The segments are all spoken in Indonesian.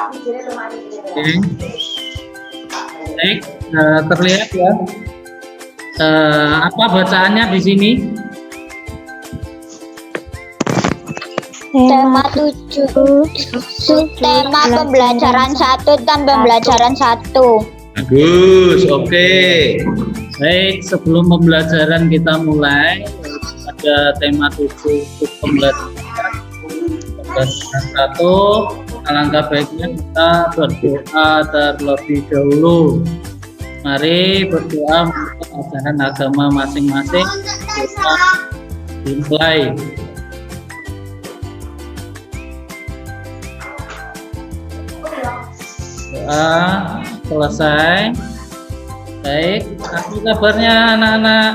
Oke. Baik, terlihat ya. Apa bacaannya di sini? Tema 7. Tema pembelajaran 1 dan pembelajaran 1. Bagus, oke. Baik, sebelum pembelajaran kita mulai, ada tema 7 untuk pembelajaran 1. Alangkah baiknya kita berdoa terlebih dahulu. Mari berdoa untuk ajaran agama masing-masing. Kita dimulai. Doa selesai. Baik, apa kabarnya anak-anak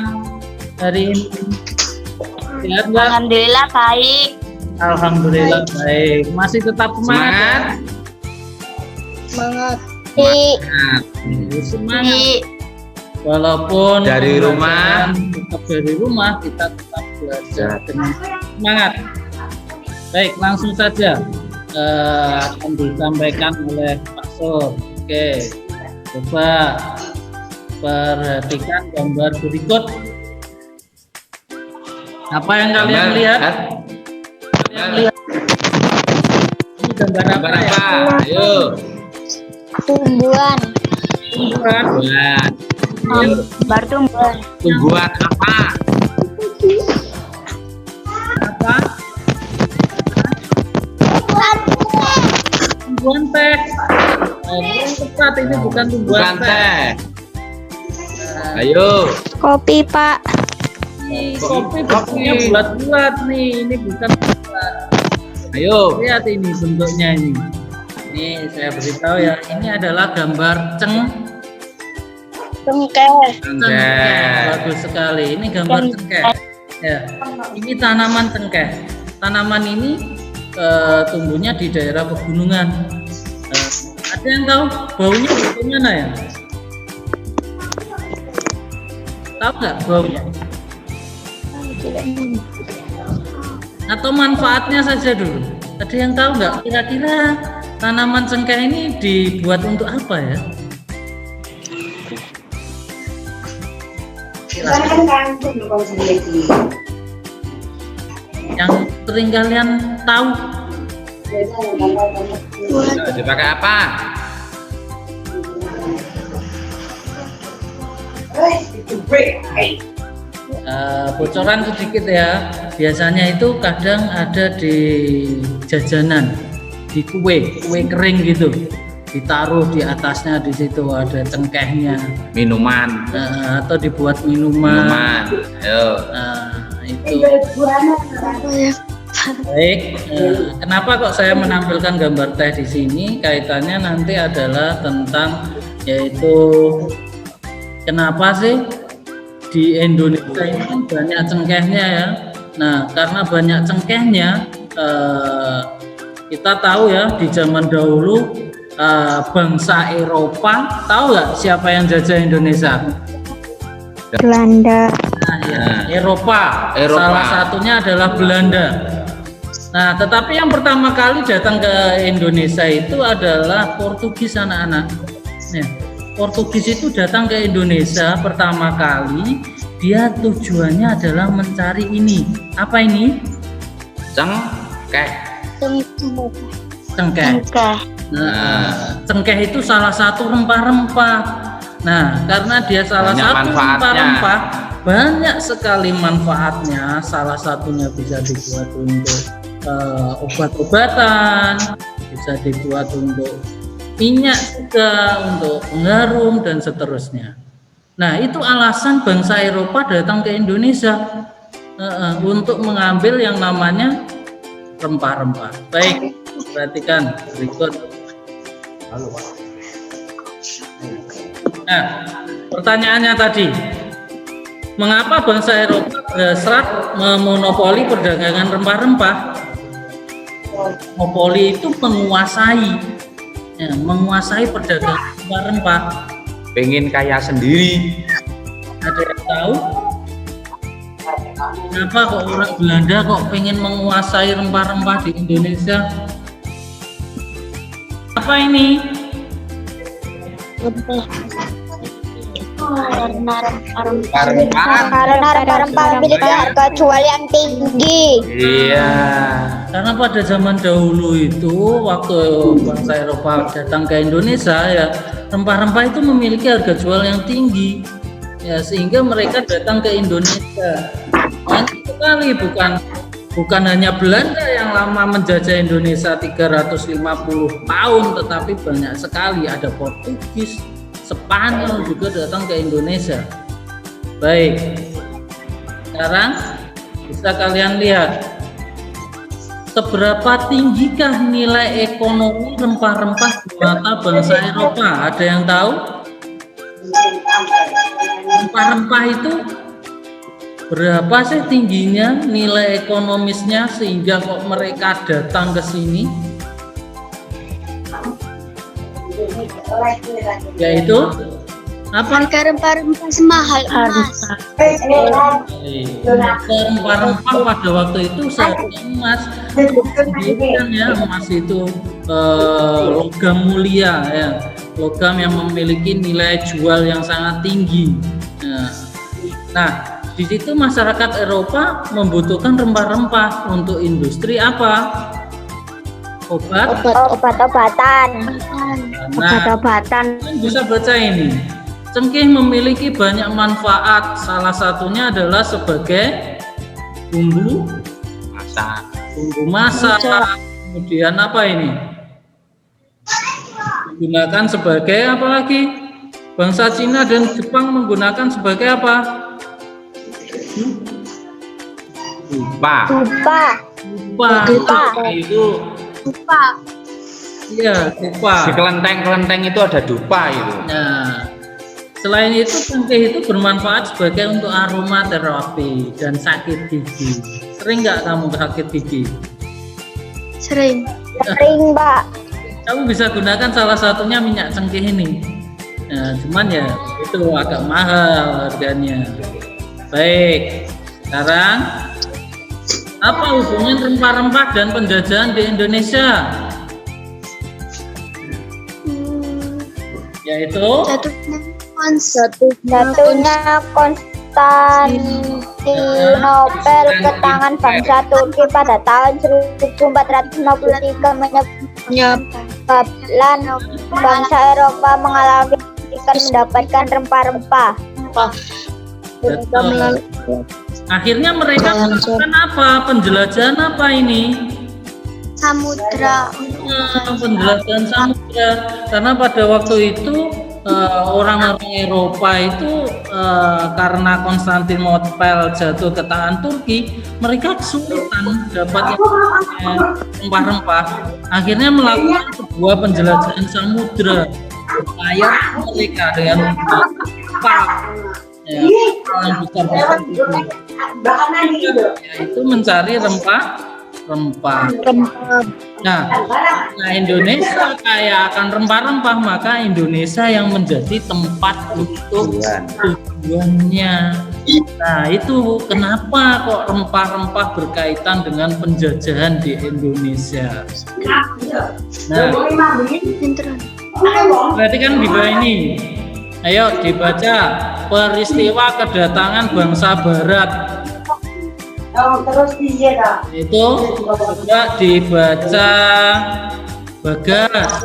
hari ini? Sehat nggak? Alhamdulillah baik. Alhamdulillah baik. Masih tetap semangat? Semangat. Semangat. Walaupun dari rumah, tetap dari rumah, kita tetap belajar dengan semangat. Baik, langsung saja akan disampaikan oleh Pak Sur. Oke, coba perhatikan gambar berikut. Apa yang kalian lihat? Ini gambar apa ya? Ayo. Tumbuhan. Tumbuhan. Gambar tumbuhan. Tumbuhan apa? Apa? Tumbuhan teh. Yang tepat ini bukan tumbuhan teh. Ayo. Kopi, Pak. Kopi bentuknya bulat-bulat nih. Ini bukan bulat. Ayo. Lihat ini bentuknya ini. Ini saya beritahu ya. Ini adalah gambar Cengkeh. Bagus sekali. Ini gambar cengkeh. Ya. Ini tanaman cengkeh. Tanaman ini tumbuhnya di daerah pegunungan. Ada yang tahu baunya bagaimana ya? Tahu nggak baunya? Atau manfaatnya saja dulu. Ada yang tahu nggak? Kira-kira tanaman cengkeh ini dibuat untuk apa ya? Yang sering kalian tahu? Dipakai apa? Bocoran sedikit ya. Biasanya itu kadang ada di jajanan, di kue kering gitu. Ditaruh di atasnya, di situ ada cengkehnya. Minuman. Atau dibuat minuman. Ayo. Itu. Baik, kenapa kok saya menampilkan gambar teh di sini? Kaitannya nanti adalah tentang yaitu kenapa sih di Indonesia ini kan banyak cengkehnya ya. Nah, karena banyak cengkehnya, kita tahu ya di zaman dahulu bangsa Eropa, tahu nggak siapa yang jajah Indonesia? Belanda. Nah, ya, Eropa. Salah satunya adalah Belanda. Nah, tetapi yang pertama kali datang ke Indonesia itu adalah Portugis anak-anak. Nah, Portugis itu datang ke Indonesia pertama kali, dia tujuannya adalah mencari ini. Apa ini? Cengkeh. Cengkeh. Nah, cengkeh itu salah satu rempah-rempah. Nah, karena dia salah satu rempah-rempah, banyak sekali manfaatnya. Salah satunya bisa dibuat untuk obat-obatan, bisa dibuat untuk minyak juga, untuk pengharum dan seterusnya. Nah, itu alasan bangsa Eropa datang ke Indonesia untuk mengambil yang namanya rempah-rempah. Baik, perhatikan berikut. Nah, pertanyaannya tadi, mengapa bangsa Eropa berhasrat memonopoli perdagangan rempah-rempah? Monopoli itu menguasai perdagangan rempah-rempah. Pengen kaya sendiri. Ada yang tahu? Kenapa kok orang Belanda kok pengen menguasai rempah-rempah di Indonesia? Apa Kenapa ini? Karena rempah-rempah memiliki harga jual yang tinggi. Iya. Karena pada zaman dahulu itu waktu bangsa Eropa datang ke Indonesia ya, rempah-rempah itu memiliki harga jual yang tinggi. Ya, sehingga mereka datang ke Indonesia. Banyak sekali, bukan hanya Belanda yang lama menjajah Indonesia 350 tahun, tetapi banyak sekali, ada Portugis, Spanyol juga datang ke Indonesia. Baik, sekarang bisa kalian lihat seberapa tinggikah nilai ekonomi rempah-rempah di mata bangsa Eropa. Ada yang tahu? Rempah-rempah itu berapa sih tingginya nilai ekonomisnya sehingga kok mereka datang ke sini? Yaitu apa? Harga rempah-rempah semahal emas. Rempah-rempah pada waktu itu seharga emas. Kemudian ya, emas itu logam mulia ya, logam yang memiliki nilai jual yang sangat tinggi. Nah, di situ masyarakat Eropa membutuhkan rempah-rempah untuk industri apa? Obat-obatan. Nah, Obat-obatan. kalian bisa baca ini. Cengkeh memiliki banyak manfaat. Salah satunya adalah sebagai bumbu masak. Kemudian apa ini? Digunakan sebagai apa lagi? Bangsa Cina dan Jepang menggunakan sebagai apa? Dupa. Itu. Iya, dupa. Di kelenteng itu ada dupa itu. Nah, selain itu cengkeh itu bermanfaat sebagai untuk aromaterapi dan sakit gigi. Sering nggak kamu sakit gigi? Sering, Mbak. Kamu bisa gunakan salah satunya minyak cengkeh ini. Nah, cuman ya itu agak mahal harganya. Baik, sekarang apa hubungan rempah-rempah dan penjajahan di Indonesia? Yaitu Jatuhnya Konstantinopel ke tangan bangsa Turki pada tahun 1453 menyebabkan bangsa Eropa mengalami mendapatkan rempah-rempah. betul. Akhirnya mereka melakukan apa? Penjelajahan apa ini? Samudra. Penjelajahan samudra. Karena pada waktu itu orang-orang Eropa itu karena Konstantinopel jatuh ke tangan Turki, mereka kesulitan dapat rempah-rempah. Akhirnya melakukan sebuah penjelajahan samudra supaya mereka dengan kapal yang besar itu mencari rempah-rempah. Nah, Indonesia kaya akan rempah-rempah, maka Indonesia yang menjadi tempat untuk tujuannya. Nah, itu kenapa kok rempah-rempah berkaitan dengan penjajahan di Indonesia. Nah, berarti kan di bawah ini. Ayo dibaca peristiwa kedatangan bangsa Barat. Itu coba dibaca Bagas.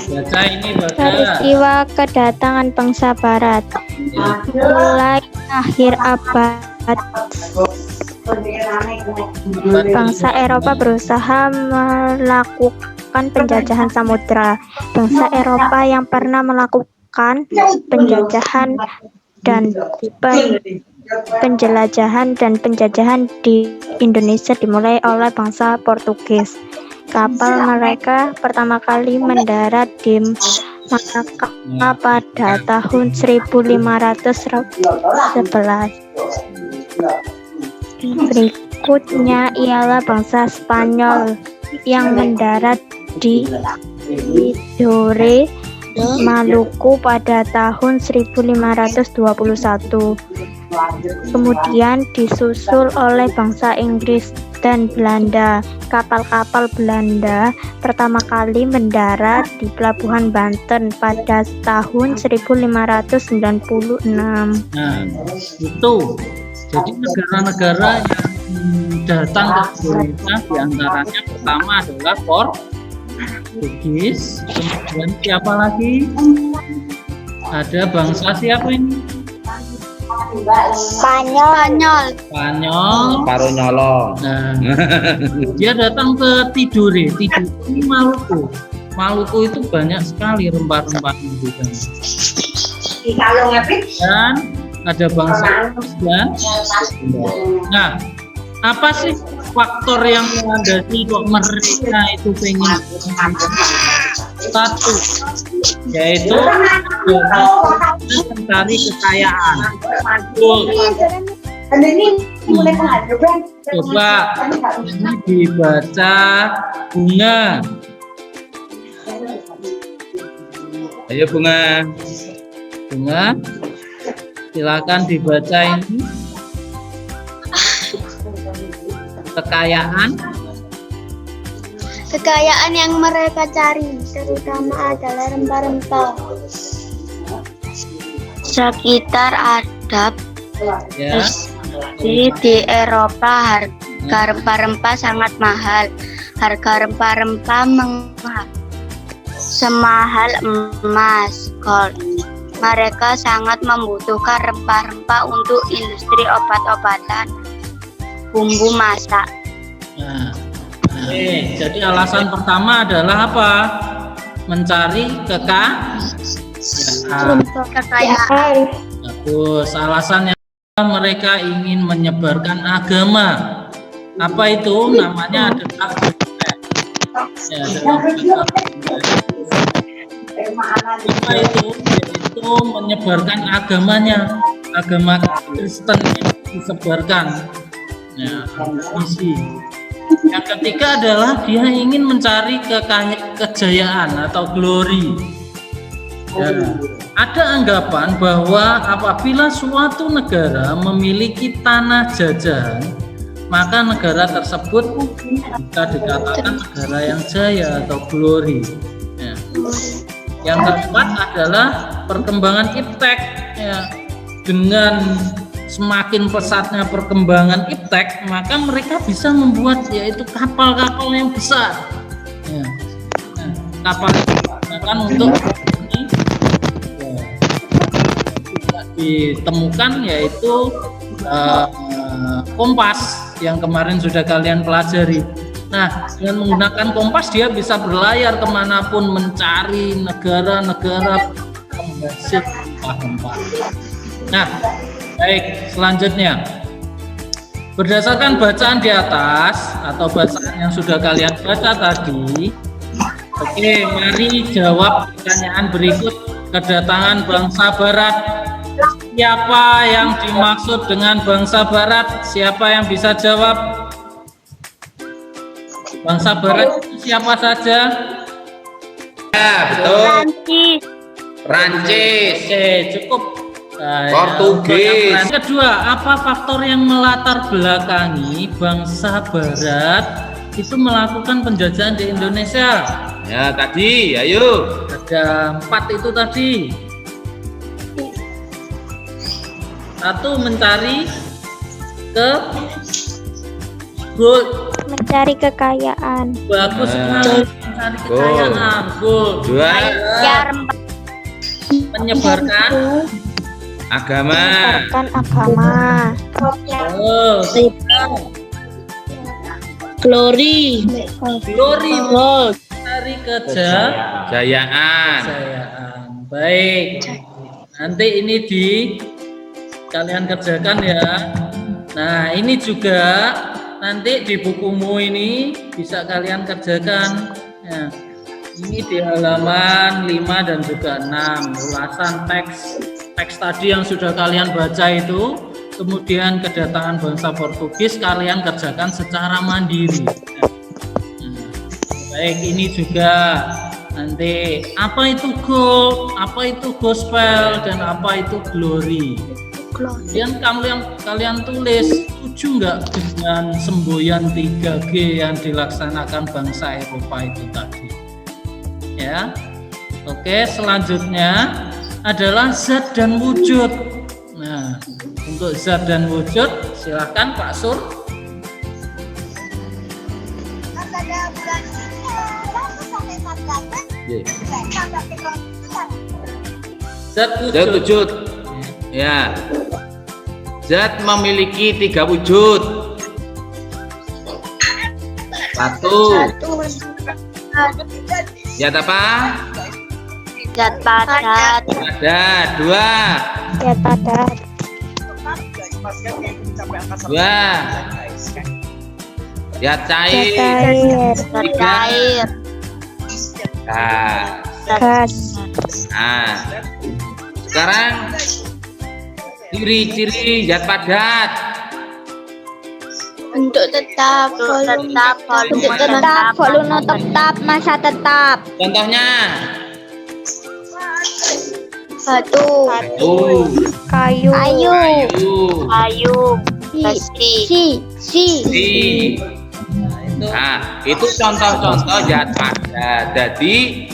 Baca ini Bagas. Peristiwa kedatangan bangsa Barat mulai akhir abad bangsa Eropa berusaha melakukan penjajahan samudra. Bangsa Eropa yang pernah melakukan penjajahan dan penjajahan di Indonesia dimulai oleh bangsa Portugis. Kapal mereka pertama kali mendarat di Malaka pada tahun 1511. Berikutnya ialah bangsa Spanyol yang mendarat di Tidore, Maluku pada tahun 1521. Kemudian disusul oleh bangsa Inggris dan Belanda. Kapal-kapal Belanda pertama kali mendarat di Pelabuhan Banten pada tahun 1596. Nah, itu. Jadi negara-negara yang datang ke Indonesia diantaranya pertama adalah Portugis, kemudian siapa lagi? Ada bangsa siapa ini? Spanyol. Spanyol. Paruh nyolong. Nah, dia datang ke Tidore. Tidore ini Maluku. Maluku itu banyak sekali rempah-rempah di sana. Dan ada bangsa dan nah, apa sih faktor yang melandasi kok mereka itu pengen satu, yaitu mencari kekayaan. Coba ini dibaca Bunga. Ayo Bunga. Bunga, silakan dibaca ini. Kekayaan yang mereka cari terutama adalah rempah-rempah. Sekitar ada Ya. di Eropa harga rempah-rempah sangat mahal. Harga rempah-rempah semahal emas, gold. Mereka sangat membutuhkan rempah-rempah untuk industri obat-obatan, bumbu masak. Nah, jadi alasan pertama adalah apa? Mencari kekayaan. Bagus. Alasan yang kedua, mereka ingin menyebarkan agama. Apa itu? Namanya adalah ya, apa itu? Yaitu menyebarkan agamanya, agama Kristen yang disebarkan. Ya, misi. Yang ketiga adalah dia ingin mencari kejayaan atau glory. Ya, ada anggapan bahwa apabila suatu negara memiliki tanah jajahan, maka negara tersebut bisa dikatakan negara yang jaya atau glory. Ya. Yang keempat adalah perkembangan iptek. Ya. Dengan semakin pesatnya perkembangan iptek, maka mereka bisa membuat yaitu kapal-kapal yang besar. Ya. Nah, kapal itu digunakan untuk ini ya, ditemukan yaitu kompas yang kemarin sudah kalian pelajari. Nah, dengan menggunakan kompas dia bisa berlayar kemanapun mencari negara-negara penghasil rempah-rempah. Nah, baik, selanjutnya berdasarkan bacaan di atas atau bacaan yang sudah kalian baca tadi, oke, mari jawab pertanyaan berikut. Kedatangan bangsa Barat, siapa yang dimaksud dengan bangsa Barat? Siapa yang bisa jawab? Bangsa Barat itu siapa saja? Ya, betul. Prancis. Oke, cukup. Nah, Portugis. yang kedua, apa faktor yang melatar belakangi bangsa Barat itu melakukan penjajahan di Indonesia? Ya, tadi, ayo. Ada 4 itu tadi. Satu, mencari gold. Mencari kekayaan. Bagus sekali, mencari kekayaan. Gold. Dua, menyebarkan agama. oh, glory gold. Mencari Jayaan. Baik, nanti ini kalian kerjakan ya. Nah, ini juga nanti di bukumu ini bisa kalian kerjakan ya. Ini di halaman 5 dan juga 6 ulasan teks tadi yang sudah kalian baca itu, kemudian kedatangan bangsa Portugis kalian kerjakan secara mandiri. Baik, ini juga nanti apa itu gold, apa itu gospel, dan apa itu glory. Kemudian kalian tulis, setuju nggak dengan semboyan 3G yang dilaksanakan bangsa Eropa itu tadi? Ya. Oke, selanjutnya adalah zat dan wujud. Nah, untuk zat dan wujud silahkan Pak Sur. Zat Zat wujud. Ya. Zat memiliki 3 wujud. 1. Zat apa? Zat padat. Padat. 2. Zat padat. 2. Zat cair. Zat 3. Cair. Gas. gas. Nah, sekarang ciri-ciri zat padat. Bentuk tetap, volume tetap, Volume tetap, massa tetap. Contohnya batu, Kayu. kayu, besi, besi. Nah, itu contoh-contoh zat padat. Jadi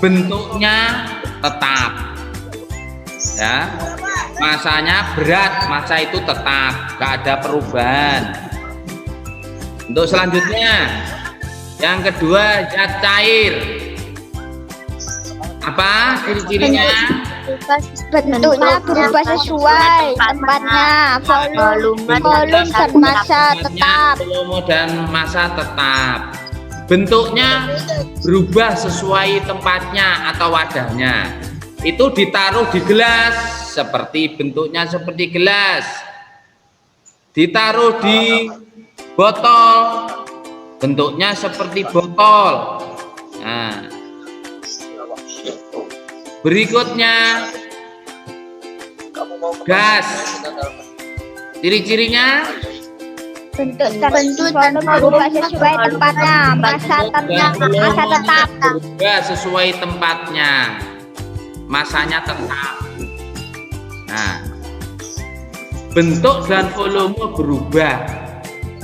bentuknya tetap, ya. Masanya berat, massa itu tetap, gak ada perubahan. Untuk selanjutnya, yang kedua zat cair. Apa ciri-cirinya? bentuknya berubah sesuai tempatnya, volume dan massa tetap. Volume dan massa tetap. Bentuknya berubah sesuai tempatnya atau wadahnya. Itu ditaruh di gelas, seperti bentuknya seperti gelas. Ditaruh di botol, bentuknya seperti botol. Nah, berikutnya gas. Ciri-cirinya Bentuk dan berubah sesuai tempatnya, massa tetap. berubah sesuai tempatnya, masanya tetap. Nah, bentuk dan volume berubah.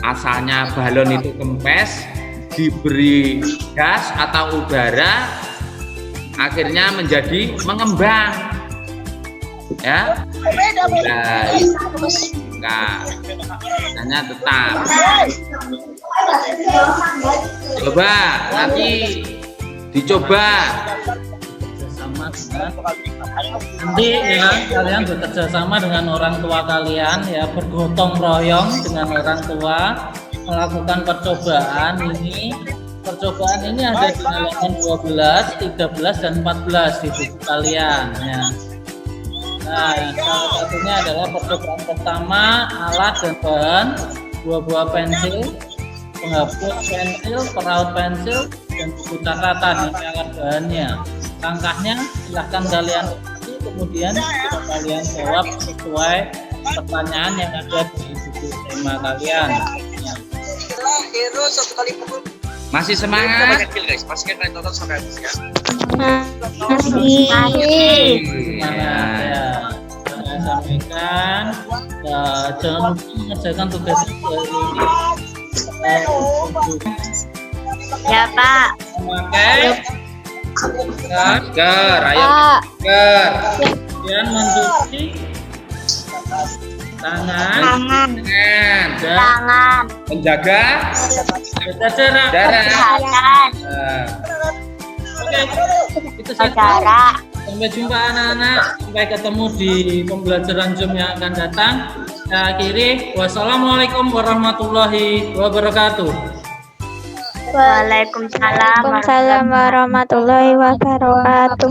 Asalnya balon itu kempes, diberi gas atau udara, akhirnya menjadi mengembang. Ya, masanya tetap. Coba nanti dicoba. Sama nanti ya kalian bekerja sama dengan orang tua kalian, ya bergotong royong dengan orang tua melakukan percobaan ini. Percobaan ini ada di halaman 12, 13 dan 14 di buku kalian ya. Nah, salah satunya adalah percobaan pertama, alat dan bahan, 2 buah pensil, penghapus pensil, peraut pensil, dan buku catatan ini alat bahannya. Langkahnya silahkan kalian ikuti, kemudian kalian jawab sesuai pertanyaan yang ada di buku tema kalian. Ya. Masih semangat? Masih. Semangat ya. Saya sampaikan, ya, jangan lupa mengerjakan tugas Ya Pak. memakai Masker, ayo masker. kemudian mencuci tangan Tangan. dan Tangan. Menjaga jaga jarak. jarak. Kesehatan. Nah, Oke, itu saja. Jarak. Sampai jumpa anak-anak. Sampai ketemu di pembelajaran Zoom yang akan datang. Saya akhiri. Wassalamualaikum warahmatullahi wabarakatuh. Waalaikumsalam. Waalaikumsalam warahmatullahi wabarakatuh.